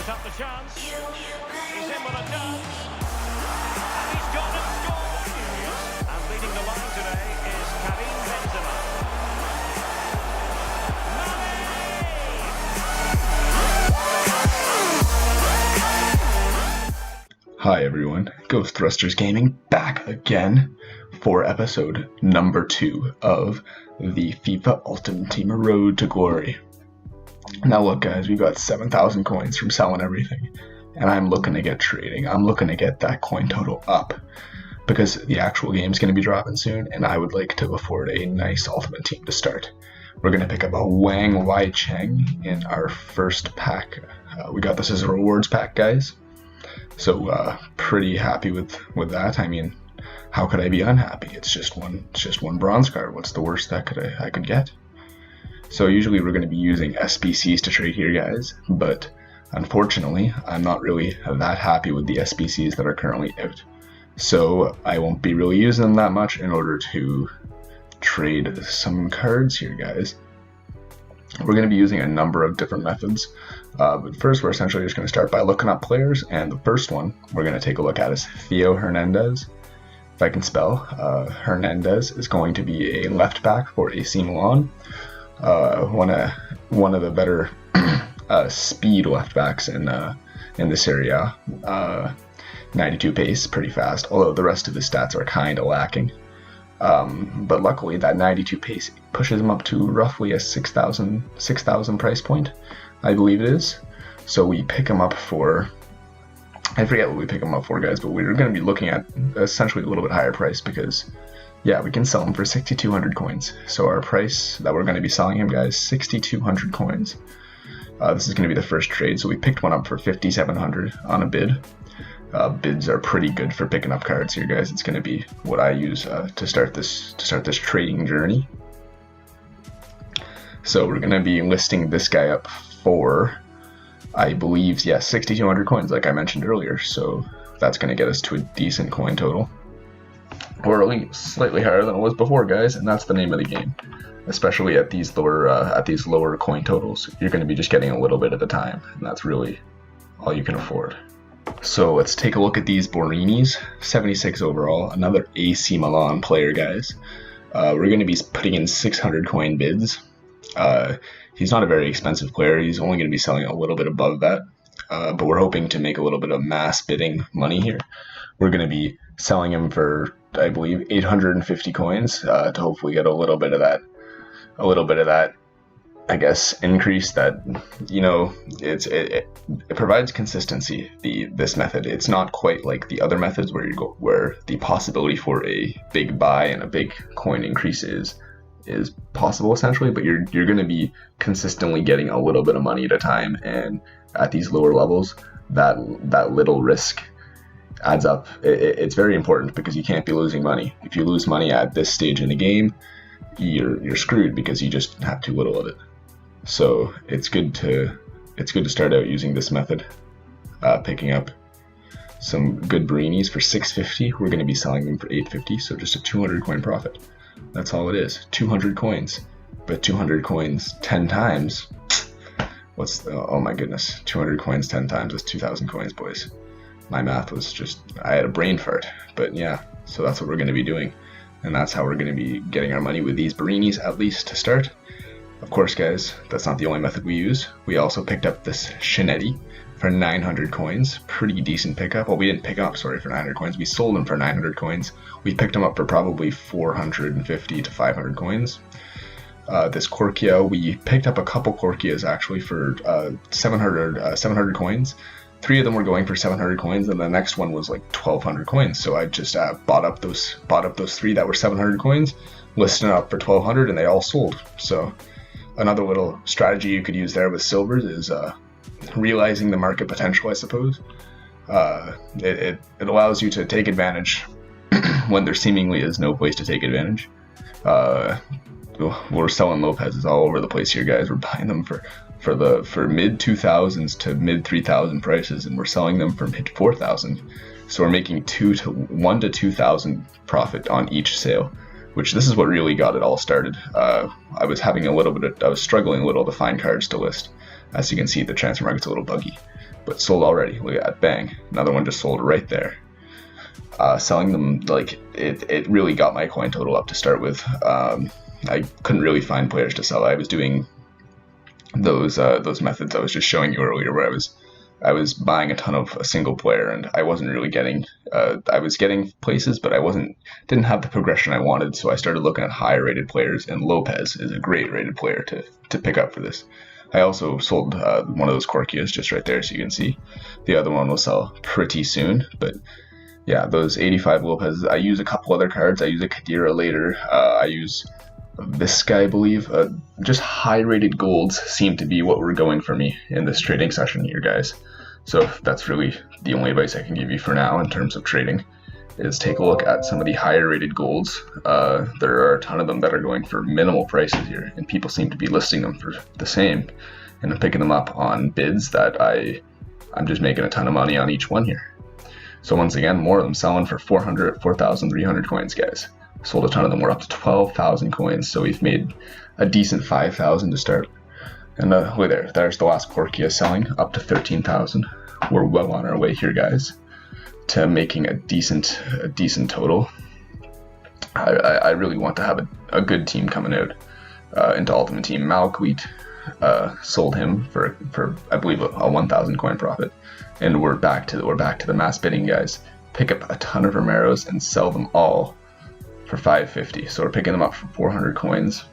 Set up the chance. He's in with a chance. And he's gone and scored. Here he is. And leading the line today is Karim Benzema. Hi everyone, GhostThrustersGaming back again for episode number 2 of the FIFA Ultimate Team Road to Glory. Now look guys, we got 7,000 coins from selling everything, and I'm looking to get trading. I'm looking to get that coin total up, because the actual game's going to be dropping soon, and I would like to afford a nice Ultimate Team to start. We're going to pick up a Wang Wai Cheng in our first pack. We got this as a rewards pack, guys. So pretty happy with that. I mean, how could I be unhappy? It's just one bronze card. What's the worst that I could get? So usually we're going to be using SBCs to trade here, guys, but unfortunately I'm not really that happy with the SBCs that are currently out. So I won't be really using them that much in order to trade some cards here, guys. We're going to be using a number of different methods, but first we're essentially just going to start by looking up players, and the first one we're going to take a look at is Theo Hernandez. If I can spell, Hernandez is going to be a left back for AC Milan, one of the better speed left backs in this area. 92 pace, pretty fast, although the rest of his stats are kind of lacking. But luckily that 92 pace pushes him up to roughly a 6,000 price point, I believe it is. So we pick him up for, I forget what we pick him up for, guys, but we're going to be looking at essentially a little bit higher price because, yeah, we can sell him for 6,200 coins. So our price that we're going to be selling him, guys, 6,200 coins. This is going to be the first trade, so we picked one up for 5,700 on a bid. Bids are pretty good for picking up cards here, guys. It's going to be what I use to start this trading journey. So we're going to be listing this guy up for, I believe, yeah, 6,200 coins, like I mentioned earlier. So that's going to get us to a decent coin total, or at least slightly higher than it was before, guys. And that's the name of the game. Especially at these lower coin totals, you're going to be just getting a little bit at a time, and that's really all you can afford. So let's take a look at these Borinis, 76 overall, another AC Milan player, guys. We're going to be putting in 600 coin bids. He's not a very expensive player. He's only going to be selling a little bit above that, but we're hoping to make a little bit of mass bidding money here. We're going to be selling him for, I believe, 850 coins to hopefully get a little bit of that, I guess, increase that, you know, it provides consistency. This method, it's not quite like the other methods where the possibility for a big buy and a big coin increase is possible essentially, but you're going to be consistently getting a little bit of money at a time, and at these lower levels, that little risk adds up. It's very important because you can't be losing money. If you lose money at this stage in the game, you're screwed because you just have too little of it. So it's good to start out using this method, picking up some good Borinis for 650. We're going to be selling them for 850, so just a 200 coin profit. That's all it is, 200 coins. But 200 coins 10 times, oh my goodness, 200 coins 10 times, that's 2,000 coins, boys. My math was just, I had a brain fart. But yeah, so that's what we're going to be doing. And that's how we're going to be getting our money with these Borinis, at least to start. Of course, guys, that's not the only method we use. We also picked up this Shinetti for 900 coins. Pretty decent pickup. Well, we didn't pick up, sorry, for 900 coins. We sold him for 900 coins. We picked him up for probably 450 to 500 coins. This Korkia, we picked up a couple Korkias actually for 700 coins. 3 of them were going for 700 coins, and the next one was like 1,200 coins. So I just bought up those 3 that were 700 coins, listed them up for 1,200, and they all sold. So another little strategy you could use there with silvers is realizing the market potential, I suppose. It allows you to take advantage when there seemingly is no place to take advantage. We're selling Lopez's all over the place here, guys. We're buying them for mid 2,000s to mid 3,000 prices, and we're selling them for mid 4,000. So we're making 1 to 2,000 profit on each sale, which this is what really got it all started. I was struggling a little to find cards to list. As you can see, the transfer market's a little buggy. but sold already. Look at that, bang, another one just sold right there. Selling them, like, it really got my coin total up to start with. I couldn't really find players to sell. I was doing those methods I was just showing you earlier, where I was buying a ton of a single player, and I wasn't really getting. I was getting places, but didn't have the progression I wanted. So I started looking at higher rated players, and Lopez is a great rated player to pick up for this. I also sold one of those Corkias just right there, so you can see. The other one will sell pretty soon, but yeah, those 85 Lopez. I use a couple other cards. I use a Kadira later. I use this guy, I believe. Just high-rated golds seem to be what we're going for me in this trading session here, guys. So that's really the only advice I can give you for now in terms of trading, is take a look at some of the higher-rated golds. There are a ton of them that are going for minimal prices here, and people seem to be listing them for the same. And I'm picking them up on bids that I'm just making a ton of money on each one here. So once again, more of them selling for 4,300 coins, guys. Sold a ton of them. We're up to 12,000 coins, so we've made a decent 5,000 to start. And look there, there's the last Corkia selling, up to 13,000. We're well on our way here, guys, to making a decent total. I really want to have a good team coming out into Ultimate Team. Malquit, sold him for I believe a 1,000 coin profit. And we're back to the mass bidding, guys. Pick up a ton of Romeros and sell them all for 550. So we're picking them up for 400 coins,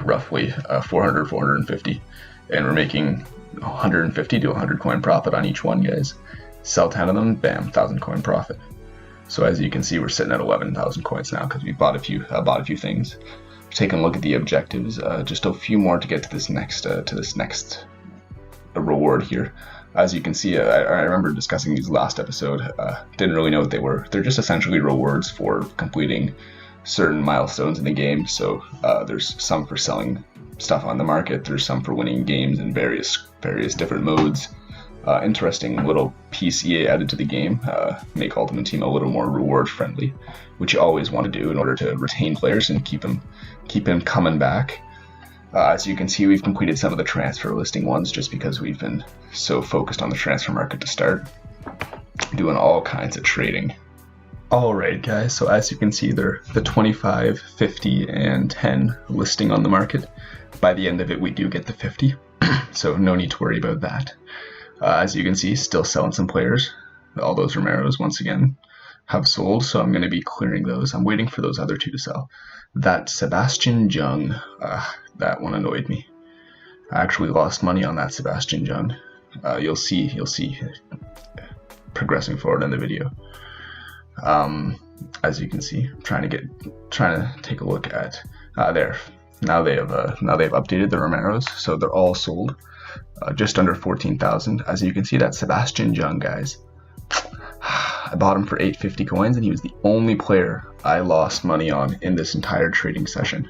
roughly 400, 450, and we're making 150 to 100 coin profit on each one, guys. Sell 10 of them, bam, 1,000 coin profit. So as you can see, we're sitting at 11,000 coins now because we bought a few things. Taking a look at the objectives, just a few more to get to this next reward here. As you can see, I remember discussing these last episode. Didn't really know what they were. They're just essentially rewards for completing certain milestones in the game. So there's some for selling stuff on the market. There's some for winning games in various different modes. Interesting little piece EA added to the game. Make Ultimate Team a little more reward friendly, which you always want to do in order to retain players and keep them coming back. As you can see, we've completed some of the transfer listing ones just because we've been so focused on the transfer market to start, doing all kinds of trading. Alright guys, so as you can see, they're the 25, 50, and 10 listing on the market. By the end of it, we do get the 50, so no need to worry about that. As you can see, still selling some players. All those Romeros, once again, have sold, so I'm going to be clearing those. I'm waiting for those other two to sell. That Sebastian Jung, that one annoyed me. I actually lost money on that Sebastian Jung. You'll see progressing forward in the video. As you can see, I'm trying to take a look at there. Now they've updated the Romeros, so they're all sold. Just under 14,000. As you can see, that Sebastian Jung, guys. I bought him for 850 coins, and he was the only player I lost money on in this entire trading session.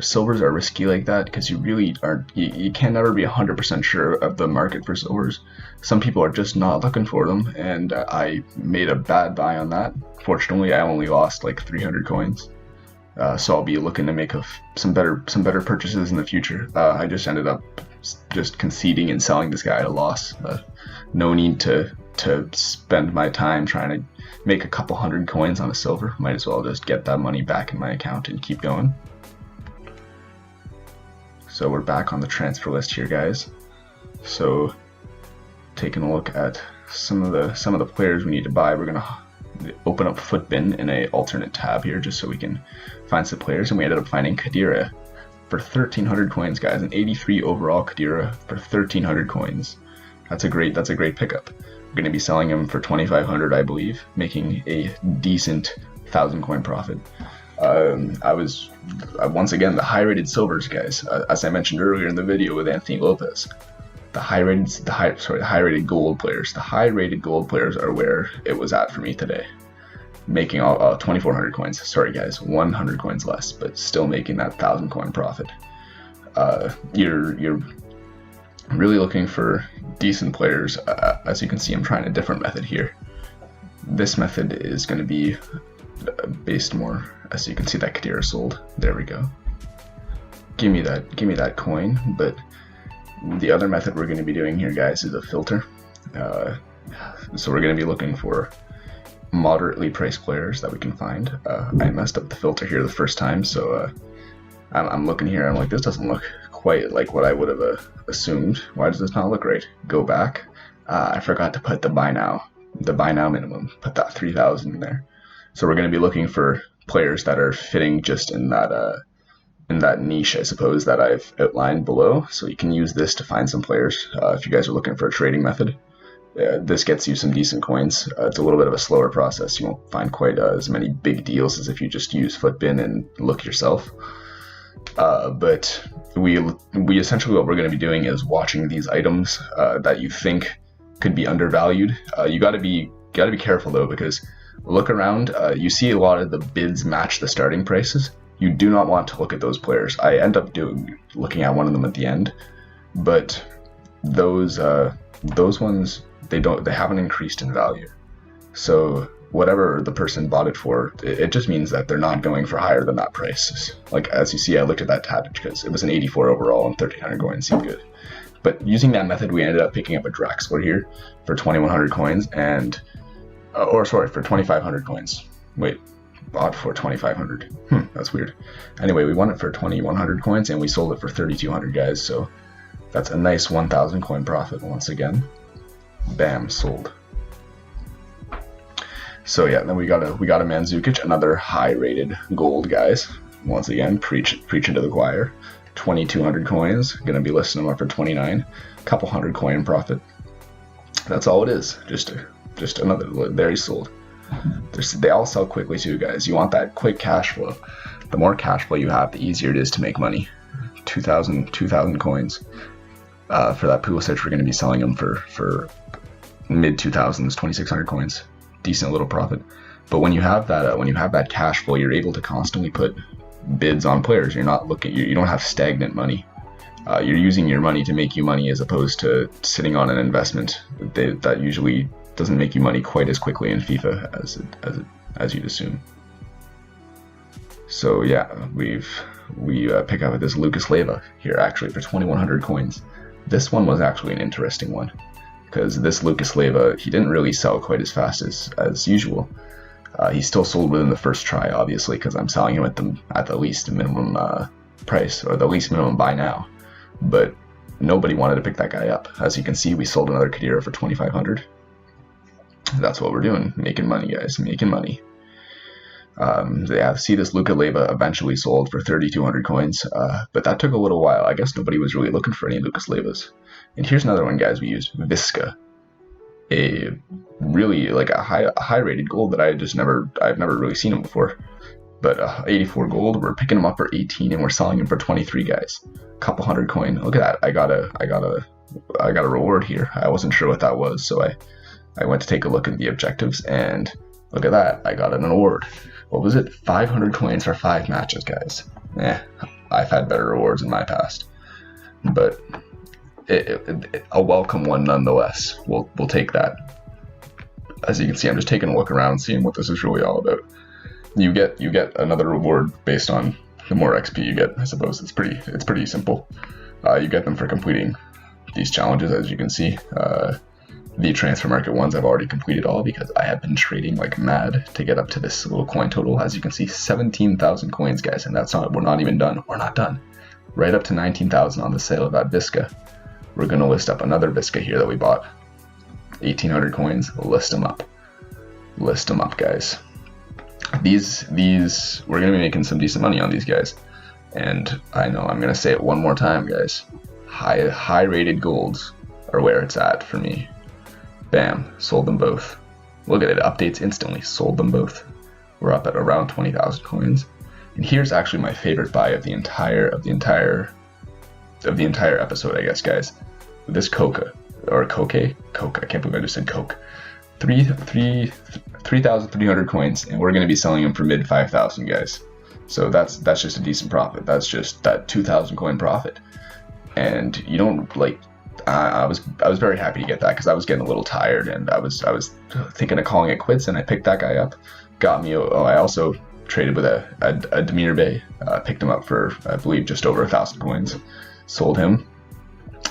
Silvers are risky like that because you really aren't. You can never be 100% sure of the market for silvers. Some people are just not looking for them, and I made a bad buy on that. Fortunately, I only lost like 300 coins. So I'll be looking to make some better purchases in the future. I just ended up just conceding and selling this guy at a loss. No need to spend my time trying to make a couple hundred coins on a silver. Might as well just get that money back in my account and keep going. So we're back on the transfer list here, guys. So taking a look at some of the players we need to buy, we're gonna open up Footbin in a alternate tab here just so we can find some players, and we ended up finding Kadira for 1,300 coins, guys. An 83 overall Kadira for 1,300 coins. That's a great pickup. We're going to be selling him for 2,500, I believe, making a decent 1,000 coin profit. Once again, the high-rated silvers, guys. As I mentioned earlier in the video with Anthony Lopez, the high-rated gold players. The high-rated gold players are where it was at for me today, making 2,400 coins. Sorry, guys, 100 coins less, but still making that 1,000 coin profit. You're really looking for decent players. As you can see, I'm trying a different method here. This method is going to be based more. As you can see, that Kadira sold. There we go. Give me that coin, but the other method we're going to be doing here, guys, is a filter. So we're going to be looking for moderately priced players that we can find. I messed up the filter here the first time, so I'm looking here. I'm like, this doesn't look quite like what I would have assumed. Why does this not look right? Go back. I forgot to put the buy now minimum. Put that 3,000 in there. So we're going to be looking for players that are fitting just in that niche, I suppose, that I've outlined below. So you can use this to find some players if you guys are looking for a trading method. This gets you some decent coins. It's a little bit of a slower process. You won't find quite as many big deals as if you just use Footbin and look yourself. But we essentially, what we're going to be doing is watching these items that you think could be undervalued. You got to be careful though, because look around. You see a lot of the bids match the starting prices. You do not want to look at those players. I end up looking at one of them at the end, but those ones, they haven't increased in value. So whatever the person bought it for, it just means that they're not going for higher than that price. Like, as you see, I looked at that tab because it was an 84 overall and 1,300 coins seemed good. But using that method, we ended up picking up a Draxler here for 2,100 coins and, for 2,500 coins. Wait, bought for 2,500. That's weird. Anyway, we won it for 2,100 coins and we sold it for 3,200, guys. So that's a nice 1,000 coin profit once again. Bam, sold. So yeah, then we got a Mandzukic, another high-rated gold, guys. Once again, preaching to the choir. 2,200 coins. Gonna be listing them up for 29. Couple hundred coin profit. That's all it is. Just another. There, he sold. They all sell quickly too, guys. You want that quick cash flow. The more cash flow you have, the easier it is to make money. 2,000 coins. For that Pulisic, we're going to be selling them for mid 2,000s, 2,600 coins. Decent little profit. But when you have that cash flow, you're able to constantly put bids on players. You're not you don't have stagnant money. You're using your money to make you money, as opposed to sitting on an investment that usually doesn't make you money quite as quickly in FIFA as you'd assume. So yeah, we pick up this Lucas Leiva here actually for 2,100 coins. This one was actually an interesting one, because this Lucas Leiva, he didn't really sell quite as fast as usual. He still sold within the first try, obviously, because I'm selling him at the least minimum price, or the least minimum buy now. But nobody wanted to pick that guy up. As you can see, we sold another Khedira for 2,500. That's what we're doing, making money, guys, making money. Yeah, see, this Lucas Leiva eventually sold for 3,200 coins, but that took a little while. I guess nobody was really looking for any Lucas Leivas. And here's another one, guys. We used Visca, a really like a high rated gold that I've never really seen him before. But 84 gold, we're picking him up for 18 and we're selling him for 23, guys. Couple hundred coin. Look at that. I got a reward here. I wasn't sure what that was, so I went to take a look at the objectives, and look at that. I got an award. What was it? 500 coins for 5 matches, guys. I've had better rewards in my past, but a welcome one nonetheless. We'll take that. As you can see, I'm just taking a look around, seeing what this is really all about. You get another reward based on the more XP you get. I suppose it's pretty simple. You get them for completing these challenges, as you can see. The transfer market ones I've already completed all, because I have been trading like mad to get up to this little coin total. As you can see, 17,000 coins, guys, and we're not even done. We're not done. Right up to 19,000 on the sale of that Visca. We're gonna list up another Visca here that we bought. 1,800 coins. List them up. List them up, guys. These we're gonna be making some decent money on these guys, and I know I'm gonna say it one more time, guys. High rated golds are where it's at for me. Bam, sold them both. Look at it, updates instantly, sold them both. We're up at around 20,000 coins. And here's actually my favorite buy of the entire episode, I guess, guys. This Coca, or Coke, I can't believe I just said Coke. 3,300 coins, and we're gonna be selling them for mid 5,000, guys. So that's just a decent profit. That's just that 2,000 coin profit. And you don't like. I was very happy to get that, because I was getting a little tired, and I was thinking of calling it quits, and I picked that guy up. Got me. I also traded with a Demir Bey. Picked him up for, I believe, just over 1,000 coins. Sold him.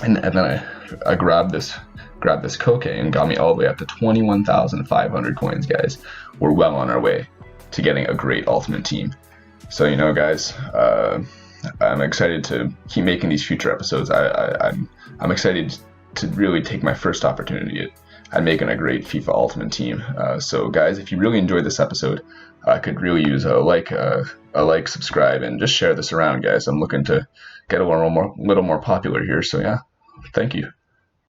and then I grabbed this Koke and got me all the way up to 21,500 coins, guys. We're well on our way to getting a great ultimate team. So, you know, guys, I'm excited to keep making these future episodes. I'm excited to really take my first opportunity at making a great FIFA Ultimate team. So, guys, if you really enjoyed this episode, I could really use a like, subscribe, and just share this around, guys. I'm looking to get a little more popular here. So, yeah, thank you.